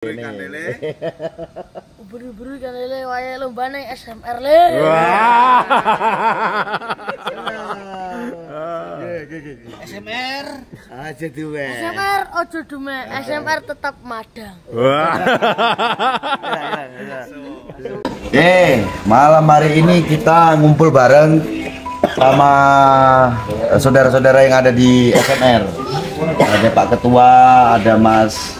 Ini. Buru-buru kan lele wae lombane SMR le. Wah. SMR Aja duwe. SMR ojo dume, SMR tetap madang. Wah. Malam hari ini kita ngumpul bareng sama saudara-saudara yang ada di SMR. Ada Pak Ketua, ada Mas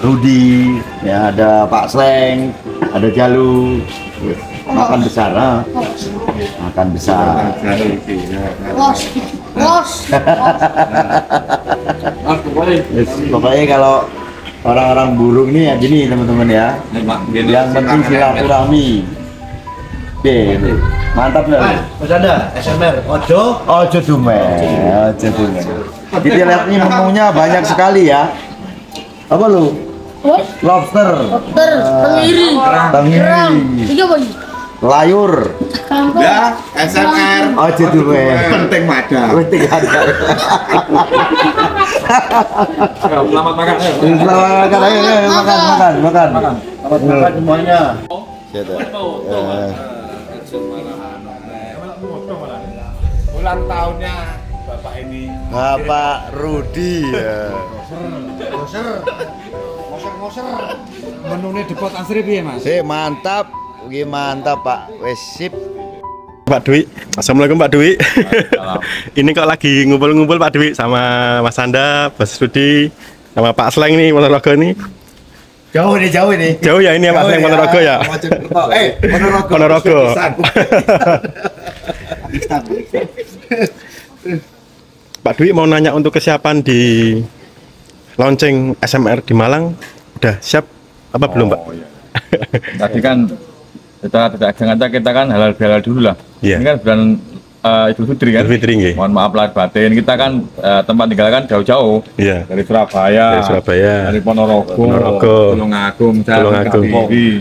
Rudi, ya ada Pak Sleng, ada Jalu, makan besar, makan besar. Los. Pokoknya kalau orang-orang burung ini ya gini teman-teman ya. Yang penting silaturahmi. Oke, mantap ya. Mas Anda, SMR, Ojo dume. Kita lihat ini menunya banyak sekali ya. Apa lu? Lobster, Tenggiri, kerang, tiga boy, layur, ya SMR, ojo dume. penting madang. Penting ada. Selamat makan. Selamat makan, ayo makan. Selamat makan semuanya. Ulang tahunnya Bapak ini. Bapak Rudi ya. Ngoser. Menune depot asri piye, Mas? Mantap, mantap Pak. Wes sip. Pak Dwi, assalamualaikum Pak Dwi. Ini kok lagi ngumpul-ngumpul Pak Dwi sama Mas Anda, Mas Rudi, sama Pak Sleng nih Ponorogo ini. Jauh ini. Jauh ya ini ya Pak Sleng Ponorogo ya. Ponorogo. Pak Dwi mau nanya untuk kesiapan di launching SMR di Malang, udah siap apa belum Pak? Iya. Tadi kan kita kan halal bihalal dulu lah. Iya. Ini kan bulan Idul Fitri kan. Idul Fitri nggih. Mohon maaf lahir batin. Kita kan tempat tinggal kan jauh-jauh. Iya. Dari Surabaya. Dari Ponorogo. Tulungagung.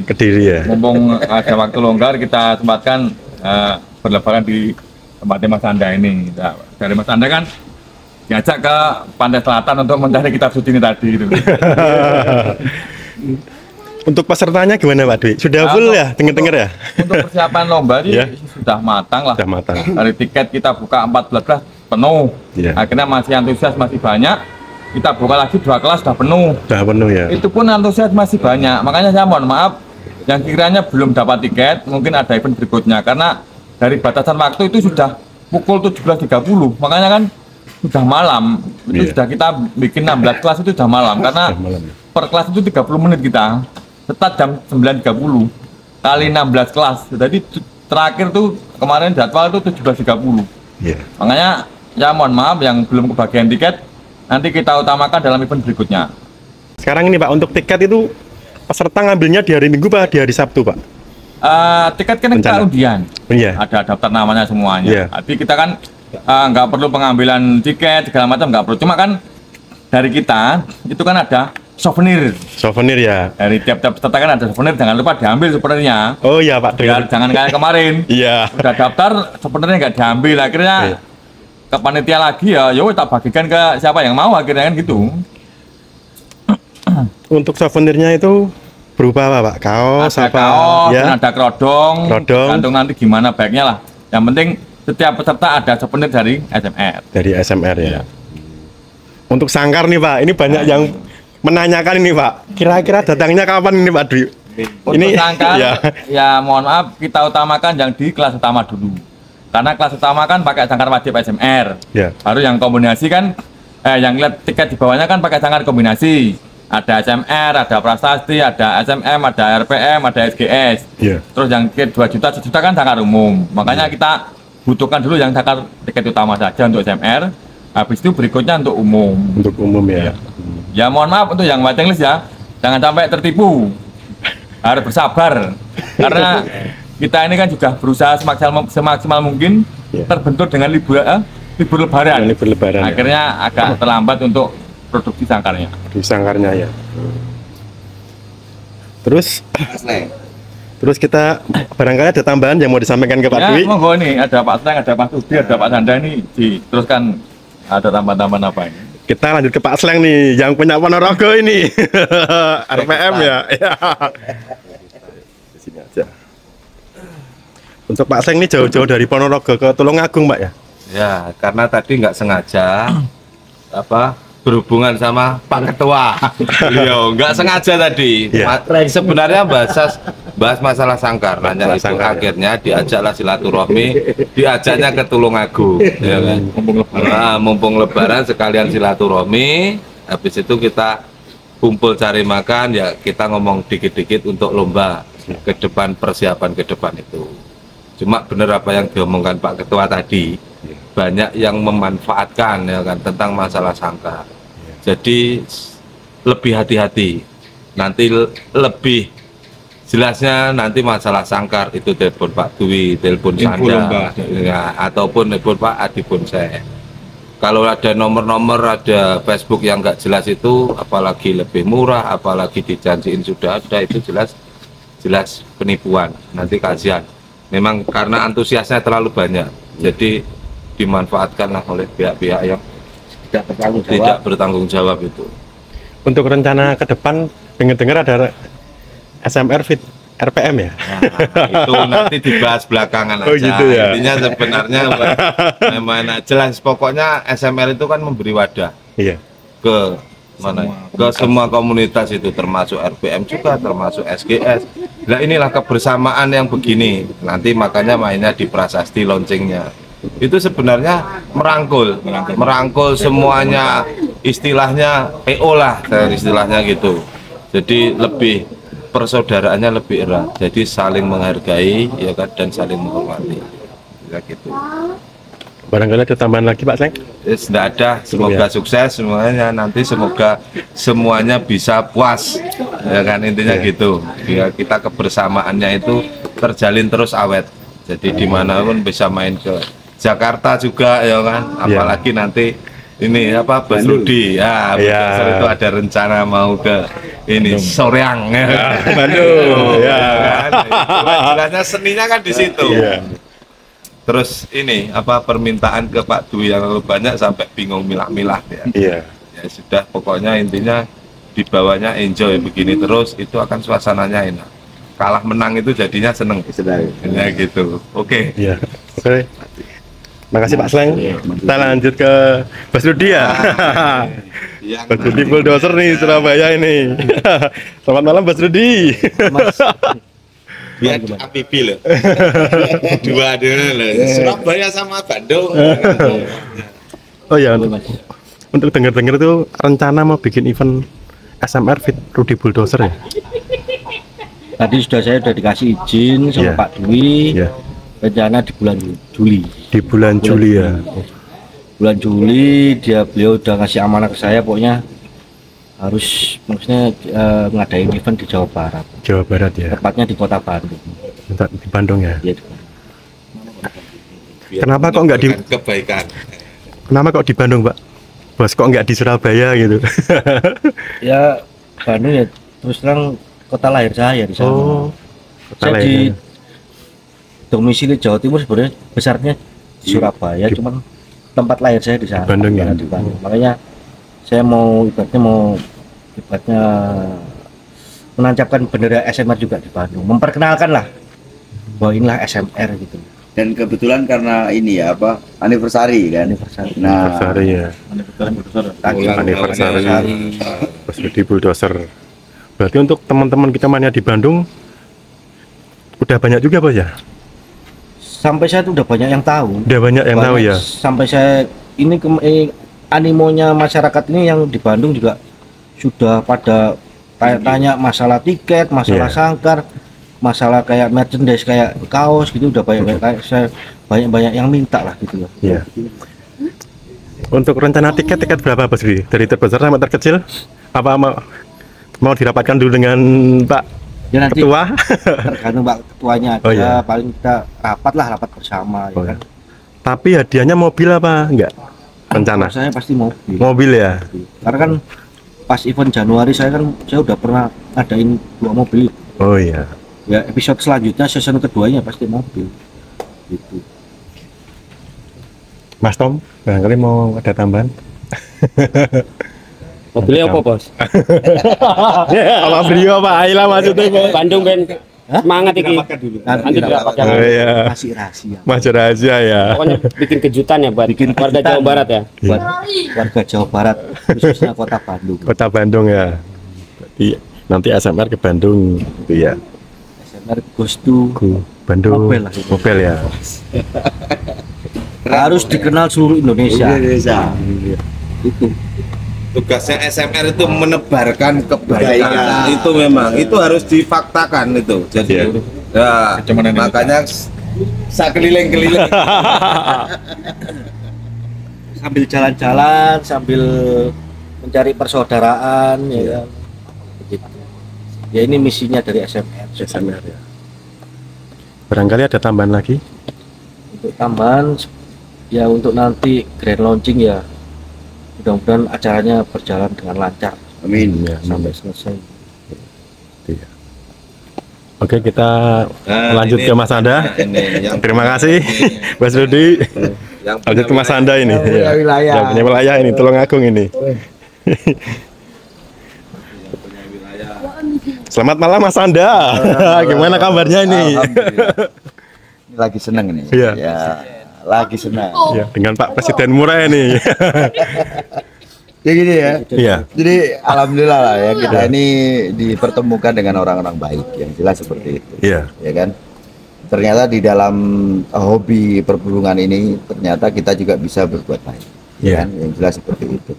Kediri ya. Mumpung ada waktu longgar kita sempatkan berlebaran di tempatnya Mas Anda ini. Nah, dari Mas Anda kan diajak ke pantai selatan untuk mencari kitab suci ini tadi gitu. Untuk pesertanya gimana Pak Dwi? Sudah full ya? Dengar-dengar ya? Untuk persiapan lomba ini Ya. sudah matang lah. Sudah matang. Dari tiket kita buka 14 kelas penuh. Ya. Akhirnya masih antusias masih banyak. Kita buka lagi 2 kelas sudah penuh. Sudah penuh ya? Itu pun antusias masih banyak. Makanya saya mohon maaf yang kiranya belum dapat tiket, mungkin ada event berikutnya karena dari batasan waktu itu sudah pukul 17.30. Makanya kan sudah malam. Itu sudah kita bikin 16 kelas itu sudah malam karena per kelas itu 30 menit kita. Tetap jam 9.30 kali 16 kelas. Jadi terakhir tuh kemarin jadwal itu 17.30. Iya. Makanya ya mohon maaf yang belum kebagian tiket nanti kita utamakan dalam event berikutnya. Sekarang ini Pak, untuk tiket itu peserta ngambilnya di hari Minggu Pak, di hari Sabtu Pak? Tiket kan kita undian. Iya. Ada daftar namanya semuanya. Iya. Tapi kita kan nggak perlu pengambilan tiket segala macam, nggak perlu. Cuma kan dari kita itu kan ada souvenir. Souvenir ya. Dari tiap-tiap peserta kan ada souvenir, jangan lupa diambil souvenirnya. Oh iya Pak. Biar jangan kayak kemarin. Iya. Udah daftar souvenirnya nggak diambil, akhirnya Iya. ke panitia lagi ya, yowes tak bagikan ke siapa yang mau akhirnya kan gitu. Untuk souvenirnya itu berupa apa Pak? Kaos Ada apa? kaos, Ya. dan ada kerodong, gantung nanti gimana baiknya lah. Yang penting setiap peserta ada souvenir dari SMR. Dari SMR ya. Iya. Untuk sangkar nih Pak, ini banyak yang menanyakan ini Pak. Kira-kira datangnya kapan ini Pak Dwi? Untuk sangkar, ya. ya mohon maaf kita utamakan yang di kelas utama dulu. Karena kelas utama kan pakai sangkar wajib SMR. Ya. Baru yang kombinasi kan, yang lihat tiket di bawahnya kan pakai sangkar kombinasi. Ada SMR, ada Prasasti, ada SMM, ada RPM, ada SGS. Iya. Terus yang tiket 2 juta, 1 juta kan sangkar umum. Makanya kita butuhkan dulu yang sangkar tiket utama saja untuk SMR. Habis itu berikutnya untuk umum. Untuk umum ya. Ya mohon maaf untuk yang waiting list ya, jangan sampai tertipu. Harus bersabar. Karena kita ini kan juga berusaha semaksimal mungkin terbentur dengan libur lebaran. Libur lebaran. Akhirnya agak terlambat untuk produksi sangkarnya. Di sangkarnya ya. Terus kita barangkali ada tambahan yang mau disampaikan ke Pak Dwi. Ya monggo nih, ada Pak Sleng, ada Pak Rudi, ada Pak Sanda ini diteruskan ada tambahan-tambahan apa ini. Kita lanjut ke Pak Sleng nih, yang punya Ponorogo ini. RPM ya. Ya. Di sini aja. Untuk Pak Sleng ini jauh-jauh dari Ponorogo ke Tulungagung, Pak ya? Ya, karena tadi nggak sengaja berhubungan sama Pak Ketua. Beliau nggak sengaja tadi. Iya. Sebenarnya bahas masalah sangkar. Nanya itu sangkar, akhirnya diajaklah silaturahmi, diajaknya ke Tulungagung. Ya kan? Mumpung lebaran sekalian silaturahmi. Habis itu kita kumpul cari makan, ya kita ngomong dikit-dikit untuk lomba ke depan, persiapan ke depan itu. Cuma benar apa yang diomongkan Pak Ketua tadi, banyak yang memanfaatkan ya kan tentang masalah sangkar. Jadi lebih hati-hati. Nanti lebih jelasnya nanti masalah sangkar itu telepon Pak Dwi, telepon Sanda, ya, ataupun telepon Pak Adi Bonsai. Kalau ada nomor-nomor, ada Facebook yang nggak jelas itu, apalagi lebih murah, apalagi dijanjiin sudah ada, itu jelas penipuan. Nanti kasihan. Memang karena antusiasnya terlalu banyak, jadi dimanfaatkanlah oleh pihak-pihak yang tidak bertanggung jawab itu. Untuk rencana ke depan, dengar-dengar ada SMR Fit RPM ya? Nah, itu nanti dibahas belakangan aja. Oh, gitu ya? Intinya sebenarnya memang jelas, pokoknya SMR itu kan memberi wadah Iya. ke ke semua komunitas itu, termasuk RPM juga, termasuk SGS. Nah inilah kebersamaan yang begini, nanti makanya mainnya di prasasti launchingnya. Itu sebenarnya merangkul semuanya, istilahnya PO lah, istilahnya gitu. Jadi lebih persaudaraannya lebih erat, jadi saling menghargai ya kan, dan saling menghormati ya gitu. Barangkali ada tambahan lagi Pak Sleng? Tidak ada, semoga sukses semuanya, nanti semoga semuanya bisa puas ya kan, intinya gitu ya, kita kebersamaannya itu terjalin terus awet, jadi dimanapun bisa main ke Jakarta juga ya kan, apalagi nanti ini Bas Rudi ya, itu ada rencana mau ke ini Soreang ya. Bandung ya kan, jelasnya seninya kan di situ. Terus ini permintaan ke Pak Dwi yang lalu banyak sampai bingung milah-milah ya. Iya. Ya sudah, pokoknya intinya dibawanya enjoy begini terus, itu akan suasananya enak. Kalah menang itu jadinya seneng. Ya gitu. Oke. Iya. Oke. Makasih Pak Sleng. Kita lanjut ke Bas Rudi ya. Bas Rudi Bulldozer nih Surabaya ini. Selamat malam Bas Rudi. Biar APB loh. Dua loh. Surabaya sama Bandung. Oh ya, untuk dengar-dengar itu rencana mau bikin event SMR Fit Rudi Bulldozer ya? Tadi saya sudah dikasih izin sama Pak Dwi. Rencana di bulan Juli. Di bulan Juli ya? Bulan Juli beliau udah ngasih amanah ke saya, pokoknya harus maksudnya ngadain event di Jawa Barat. Jawa Barat ya? Tepatnya di kota Bandung. Di Bandung ya? Iya. Kenapa kok nggak di kebaikan? Kenapa kok di Bandung Pak? Bos kok nggak di Surabaya gitu? Ya Bandung ya, terus terang kota lahir saya di sana. Oh, saya di domisili Jawa Timur, sebenarnya besarnya di Surabaya, cuman tempat lahir saya di sana. Bandung ya? Di Bandung. Makanya saya mau ibaratnya menancapkan bendera SMR juga di Bandung, memperkenalkan lah bahwa inilah SMR gitu. Dan kebetulan karena ini ya anniversary kan. Nah, anniversary ya. Anniversary Bas Rudi Bulldozer. Berarti untuk teman-teman kita mania di Bandung udah banyak juga Bos ya? Sampai saya tuh udah banyak yang tahu. Udah banyak yang tahu ya. Sampai saya ini animonya masyarakat ini yang di Bandung juga sudah pada tanya masalah tiket, masalah sangkar, masalah kayak merchandise kayak kaos gitu, udah banyak yang minta lah gitu ya. Iya. Untuk rencana tiket berapa Bos Rudi? Dari terbesar sampai terkecil? Apa mau dirapatkan dulu dengan Pak Ketua? Tergantung Pak Ketuanya aja. Paling kita rapat bersama ya kan. Tapi hadiahnya mobil apa enggak? Rencana? Saya pasti mobil. Mobil ya? Karena kan pas event Januari saya udah pernah ngadain 2 mobil. Oh iya. Ya episode selanjutnya, season keduanya pasti mobil gitu. Mas Tom, barangkali mau ada tambahan? Mobilnya apa, Bos? Apa Brio Pak Aila maksudnya Pak? Bandung kan semangat iki. Nanti dirapatkan. Oh iya. Masih rahasia. Masih rahasia ya. Pokoknya bikin kejutan ya buat warga Jawa Barat ya. Buat warga Jawa Barat, khususnya kota Bandung. Kota Bandung ya. Berarti nanti SMR ke Bandung gitu ya. SMR goes to Bandung. Mobile lah. Mobile ya. Harus dikenal seluruh Indonesia. Itu tugasnya SMR itu menebarkan kebaikan. Itu memang itu harus difaktakan itu. Jadi ya makanya sak keliling-keliling Sambil jalan-jalan, sambil mencari persaudaraan, ya kan. Begitu. Ya ini misinya dari SMR. SMR ya. Barangkali ada tambahan lagi? Untuk tambahan, ya untuk nanti grand launching ya, mudah-mudahan acaranya berjalan dengan lancar. Amin. Ya, Sampai selesai. Iya. Oke, kita lanjut ini- ke Mas Anda. ini yang Terima kasih, Mas Rudi. yang Lanjut ke Mas Anda ini. punya wilayah. Yang punya wilayah ini, Tulungagung ini. Selamat malam Mas Anda. Gimana kabarnya ini? Alhamdulillah. Ini lagi seneng nih. Iya. Ya, lagi seneng. Ya, dengan Pak Presiden Murah ini. Ya gini ya. Iya. Jadi alhamdulillah lah ya kita ini dipertemukan dengan orang-orang baik yang jelas seperti itu. Iya. Ya kan? Ternyata di dalam hobi perburungan ini ternyata kita juga bisa berbuat baik. Iya. Kan? Yang jelas seperti itu.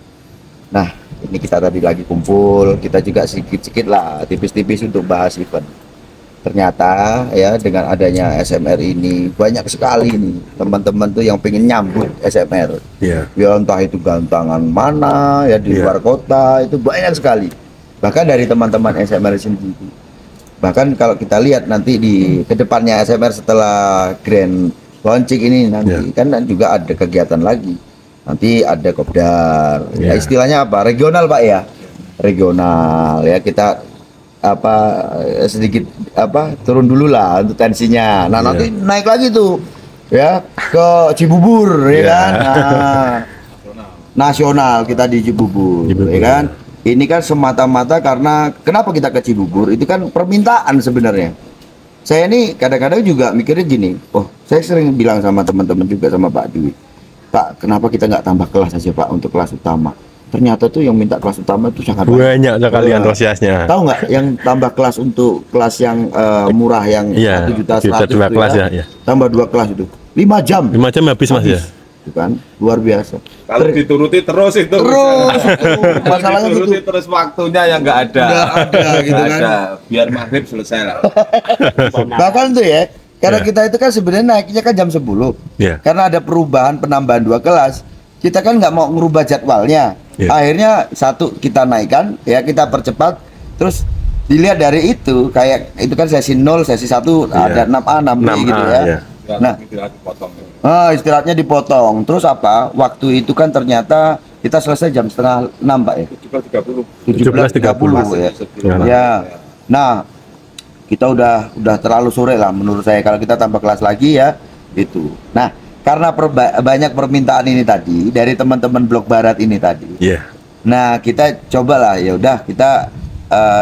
Nah, ini kita tadi lagi kumpul, kita juga sedikit-sedikit lah tipis-tipis untuk bahas event. Ternyata ya dengan adanya SMR ini banyak sekali nih teman-teman tuh yang pengen nyambut SMR. Iya. Ya entah itu gantangan mana ya di Iya. luar kota itu banyak sekali. Bahkan dari teman-teman SMR sendiri. Bahkan kalau kita lihat nanti di kedepannya SMR setelah grand launching ini nanti Iya. kan juga ada kegiatan lagi. Nanti ada kopdar. Ya Iya. istilahnya apa? Regional Pak ya. Regional ya kita apa sedikit apa turun dulu lah untuk tensinya. Nah, Iya. nanti naik lagi tuh ya ke Cibubur ya Iya. kan. Nah, nasional kita di Cibubur, Cibubur. ya kan. Ini kan semata-mata karena kenapa kita ke Cibubur itu kan permintaan sebenarnya. Saya ini kadang-kadang juga mikirnya gini, oh saya sering bilang sama teman-teman juga sama Pak Dwi, Pak kenapa kita nggak tambah kelas aja Pak untuk kelas utama. Ternyata tuh yang minta kelas utama itu sangat Banyak sekali Iya. antusiasnya. Tahu nggak yang tambah kelas untuk kelas yang murah yang Iya. 1.100.000 Dua itu kelas ya. Iya. tambah 2 kelas itu 5 jam 5 jam habis Mas ya. itu kan luar biasa. kalau dituruti terus itu Terus masalahnya dituruti gitu. terus waktunya yang nggak ada. Nggak ada gitu Nggak kan. ada. Biar maghrib selesai lah. Bahkan tuh ya, karena Iya. kita itu kan sebenarnya naiknya kan jam 10. Iya. Karena ada perubahan penambahan 2 kelas, kita kan nggak mau ngerubah jadwalnya. Iya. Akhirnya satu kita naikkan, ya kita percepat. Terus dilihat dari itu, kayak itu kan sesi 0, sesi 1 Iya. ada 6A, 6B 6A, gitu ya. iya. Nah, istirahatnya dipotong. Terus apa? Waktu itu kan ternyata kita selesai jam setengah 6 Pak ya. 17.30 ya. Iya. Ya. Nah, kita udah terlalu sore lah menurut saya kalau kita tambah kelas lagi ya itu. Nah, karena banyak permintaan ini tadi dari teman-teman Blok Barat ini tadi. Iya. Nah, kita cobalah ya udah kita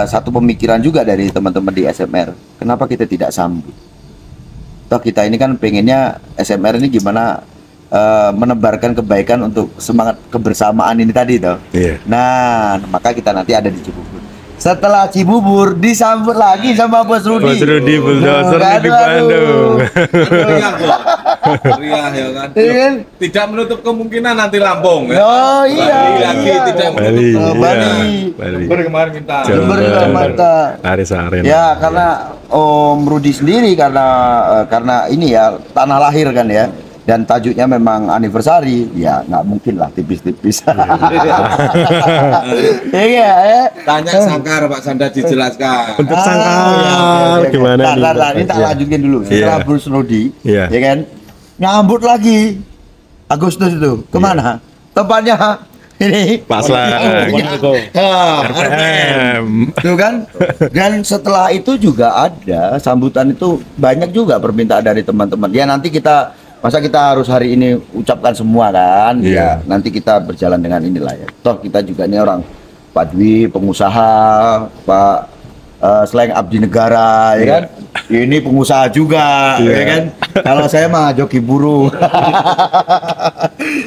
satu pemikiran juga dari teman-teman di SMR. Kenapa kita tidak sambut? Toh kita ini kan pengennya SMR ini gimana menebarkan kebaikan untuk semangat kebersamaan ini tadi toh. Iya. Nah, maka kita nanti ada di Cibubur. Setelah Cibubur disambut lagi sama Bos Rudi. Bos Rudi bulldozer Aduh, di aduh. Bandung. Meriah, Bos. Meriah ya kan. Iya kan? Tidak menutup kemungkinan nanti Lampung ya. Oh iya. Bali lagi iya. tidak menutup Bali. Oh, kemungkinan. Bali. Bali. Jember kemarin minta. Jember juga minta. Aris Arena. Ya karena Om Rudi sendiri karena ini ya tanah lahir kan ya. Dan tajuknya memang anniversary, ya nggak mungkin lah tipis-tipis. Iya ya. Tanya Sangkar Pak Sanda dijelaskan. Untuk Sangkar oke. gimana nih? Nah, ini tak Iya. lanjutin dulu. Setelah Iya. Bos Rudi, Iya. ya kan, nyambut lagi Agustus itu kemana? Tempatnya ini Paslang. RPM. Tuh kan. Dan setelah itu juga ada sambutan itu banyak juga permintaan dari teman-teman. Ya nanti kita Masa kita harus hari ini ucapkan semua kan? Iya. Ya, nanti kita berjalan dengan inilah ya. Toh kita juga ini orang Pak Dwi, pengusaha, Pak selain abdi negara, ya kan? Ini pengusaha juga, ya kan? Kalau saya mah joki buruh.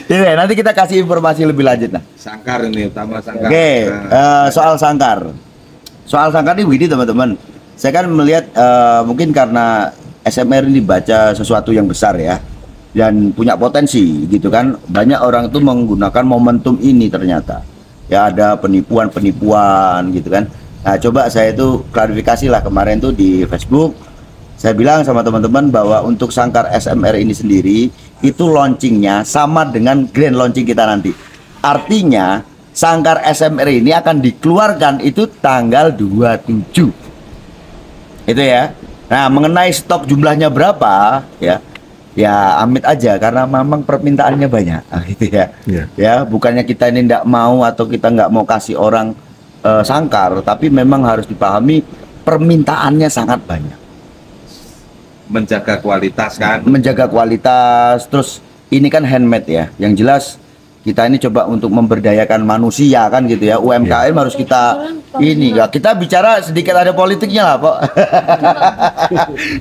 Ini nanti kita kasih informasi lebih lanjut nah. Sangkar ini utama sangkar. Oke, soal sangkar. Soal sangkar ini begini teman-teman. Saya kan melihat mungkin karena SMR ini baca sesuatu yang besar ya, dan punya potensi gitu kan. Banyak orang itu menggunakan momentum ini ternyata. Ya ada penipuan-penipuan gitu kan. Nah coba saya itu klarifikasi lah kemarin tuh di Facebook. Saya bilang sama teman-teman bahwa untuk sangkar SMR ini sendiri itu launchingnya sama dengan grand launching kita nanti. Artinya sangkar SMR ini akan dikeluarkan itu tanggal 27. Itu ya. Nah mengenai stok jumlahnya berapa ya, ya amit aja karena memang permintaannya banyak gitu ya. Ya bukannya kita ini tidak mau atau kita nggak mau kasih orang sangkar, tapi memang harus dipahami permintaannya sangat banyak. Menjaga kualitas kan. Menjaga kualitas, terus ini kan handmade ya. Yang jelas kita ini coba untuk memberdayakan manusia kan gitu ya. UMKM harus kita ini ya. Kita bicara sedikit ada politiknya lah Pak.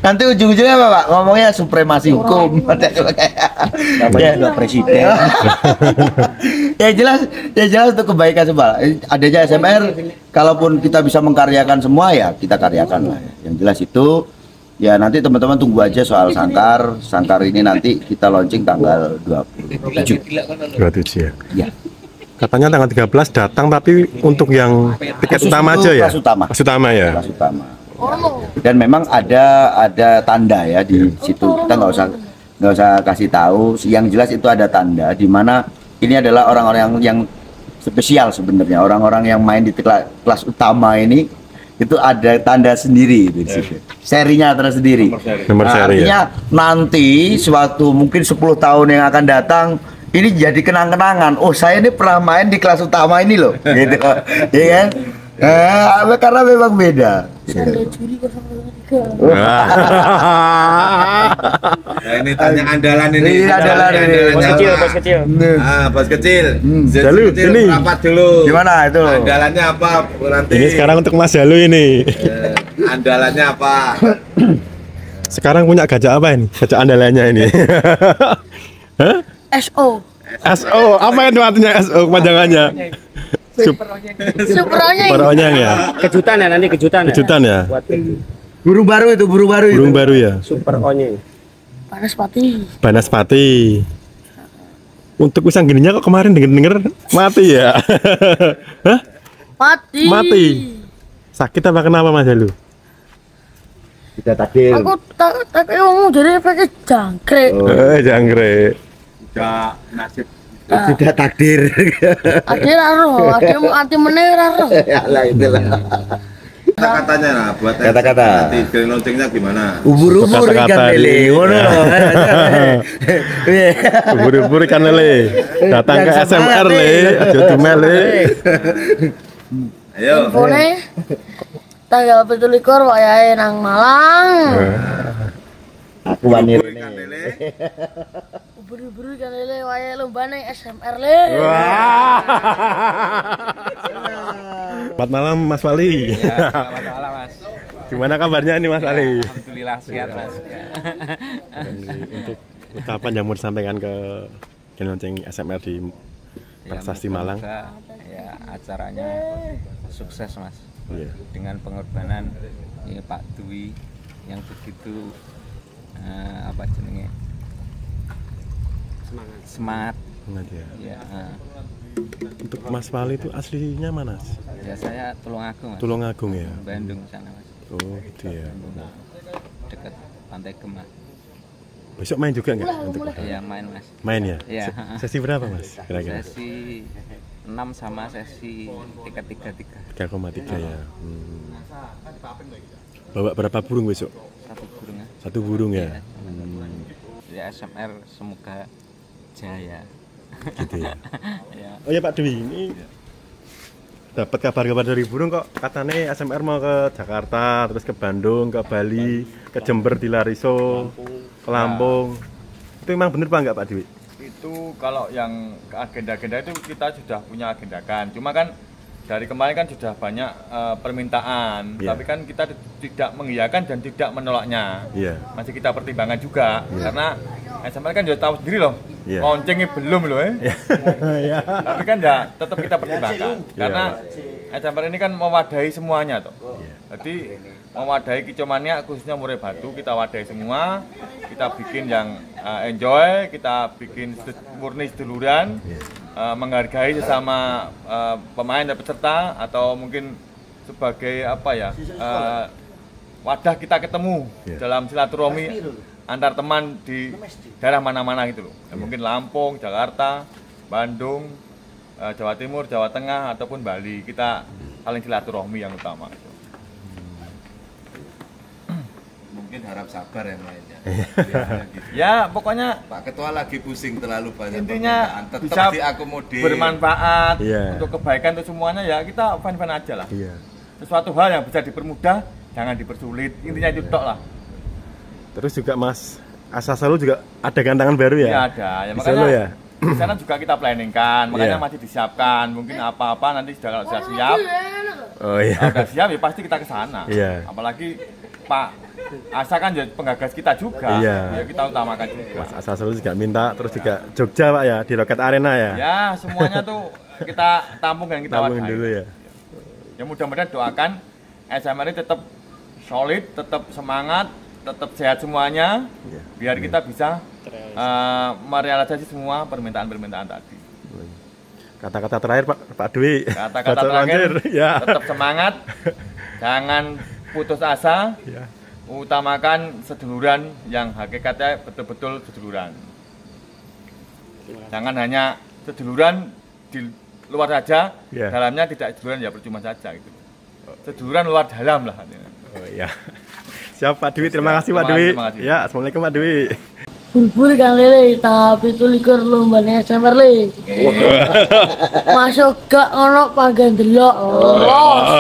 Nanti ujung-ujungnya apa Pak? Ngomongnya supremasi hukum. Namanya juga presiden. Ya jelas untuk kebaikan semua. Adanya SMR, kalaupun kita bisa mengkaryakan semua ya kita karyakan lah. Yang jelas itu ya nanti teman-teman tunggu aja soal sangkar. Sangkar ini nanti kita launching tanggal 27. 27 ya. Ya. Katanya tanggal 13 datang tapi untuk yang tiket Khusus utama untuk aja ya. kelas utama. Kelas utama ya. Kelas utama. Dan memang ada tanda ya di situ. Kita nggak usah kasih tahu. Yang jelas itu ada tanda di mana ini adalah orang-orang yang spesial sebenarnya. Orang-orang yang main di kelas utama ini itu ada tanda sendiri di situ. Serinya tersendiri. Nomor Nah, seri artinya ya. nanti suatu mungkin 10 tahun yang akan datang ini jadi kenang-kenangan. Oh, saya ini pernah main di kelas utama ini loh. Gitu. Iya kan? Karena memang beda. Sandra Juri 003. Nah, ini tanya andalan ini. Ini andalan ini. Bos kecil, bos kecil. Ah, bos kecil. Jalu, Kecil, ini. merapat dulu. Gimana itu? Andalannya apa nanti? Ini sekarang untuk Mas Jalu ini. Andalannya apa? Sekarang punya gajah apa ini? Gajah andalannya ini. Hah? SO. SO, apa itu artinya SO kepanjangannya? Supernya Super Onyang ya. Kejutan ya nanti kejutan ya. Kejutan ya. Buat Burung baru itu, burung baru itu. Burung baru ya. super onyeng. Panaspati. Banaspati. Untuk pisang gininya kok kemarin denger mati ya? Hah? Mati. Mati. Sakit apa kenapa Mas Jalu? Kita takdir. Aku tak ngomong jadi pakai jangkrik. Jangkrik. Udah nasib. Tidak takdir. Ade raro, ade mau anti meneh raro. Ya lah itulah. Kata-katanya lah buat Kata-kata. nanti grand launchingnya gimana? Ubur-ubur Kata-kata ikan lele. ini. Ngono loh. Ubur-ubur kan lele. Datang ke Yang SMR semangat, le, aja dumel le. Ayo. Infone tanggal 17 wayahe nang Malang. Aku wani Ikan rene. lele. Ubur-ubur kan lele wayahe lombane SMR le. Selamat malam Mas Wali. Selamat malam Mas. Gimana kabarnya ini Mas Wali? Alhamdulillah sehat Mas. Untuk kapan yang mau disampaikan ke lonceng SMR di Prasasti Malang? Ya acaranya sukses Mas. Iya. Dengan pengorbanan Pak Dwi yang begitu apa jenenge semangat Ya. ya. Untuk Mas Wali itu aslinya mana? Ya saya Tulungagung Mas. Tulungagung ya. Bandung sana Mas. Oh gitu ya. Dekat Pantai Gemah. Besok main juga nggak? Untuk Iya main Mas. main ya? Iya. Sesi berapa Mas? Kira-kira? Sesi 6 sama sesi 333. 3,3 ya. Bawa berapa burung besok? Satu burung ya. Satu burung ya. Ya SMR semoga jaya. Gitu ya. Ya. Oh ya Pak Dwi, ini dapat kabar-kabar dari burung kok katanya SMR mau ke Jakarta, terus ke Bandung, ke Bali, ke Jember di Lariso, ke Lampung. Itu memang benar Pak enggak Pak Dwi? Itu kalau yang agenda-agenda itu kita sudah punya agendakan. Cuma kan dari kemarin kan sudah banyak permintaan, Iya. tapi kan kita tidak mengiyakan dan tidak menolaknya. Iya. Masih kita pertimbangkan juga, karena SMR kan juga tahu sendiri loh, Iya. loncengnya belum loh Iya. Tapi kan ya tetap kita pertimbangkan, karena SMR ini kan mewadahi semuanya toh. Jadi mewadahi Kicomania khususnya Murai Batu, kita wadahi semua, kita bikin yang enjoy, kita bikin murni seduluran, menghargai sesama pemain dan peserta, atau mungkin sebagai apa ya, wadah kita ketemu dalam silaturahmi antar teman di daerah mana-mana gitu loh. Ya, mungkin Lampung, Jakarta, Bandung, Jawa Timur, Jawa Tengah, ataupun Bali, kita saling silaturahmi yang utama. Mungkin harap sabar yang lainnya. Ya pokoknya Pak Ketua lagi pusing terlalu banyak intinya permintaan. bisa Tetap diakomodir. bermanfaat Iya. untuk kebaikan untuk semuanya, ya kita fun-fun aja lah. Iya. Sesuatu hal yang bisa dipermudah jangan dipersulit, intinya itu tok lah. Terus juga Mas Asa Solo juga ada gantangan baru ya? Iya ada, ya Di makanya Solo ya? di sana juga kita planningkan, makanya Iya. masih disiapkan. Mungkin apa-apa nanti kalau sudah siap, Oh iya. kalau sudah siap ya pasti kita ke sana. Iya. Apalagi Pak Asa kan jadi penggagas kita juga, Iya. ya kita utamakan juga. Mas Asa Solo juga minta, terus juga Jogja Pak ya, di Rocket Arena ya? Ya semuanya tuh kita tampung dan kita Tampung wadahi. dulu ya? Ya mudah-mudahan doakan SMR ini tetap solid, tetap semangat, tetap sehat semuanya, Iya. biar kita bisa merealisasi semua permintaan-permintaan tadi. Kata-kata terakhir Pak Dwi. Kata-kata Bacot terakhir, lancir. Ya. tetap semangat, jangan putus asa, Ya. utamakan seduluran yang hakikatnya betul-betul seduluran. Jangan hanya seduluran di luar saja, Ya. dalamnya tidak seduluran ya percuma saja gitu. Seduluran luar dalam lah. Oh iya. Siap Pak Dwi, terima kasih Pak Terima Dwi. kasih, terima kasih. Ya, Assalamualkum Pak Dwi. Bubur Kang Lele, tapi itu likur lombanya SMR le. Masuk gak ono pagan delok. Oh.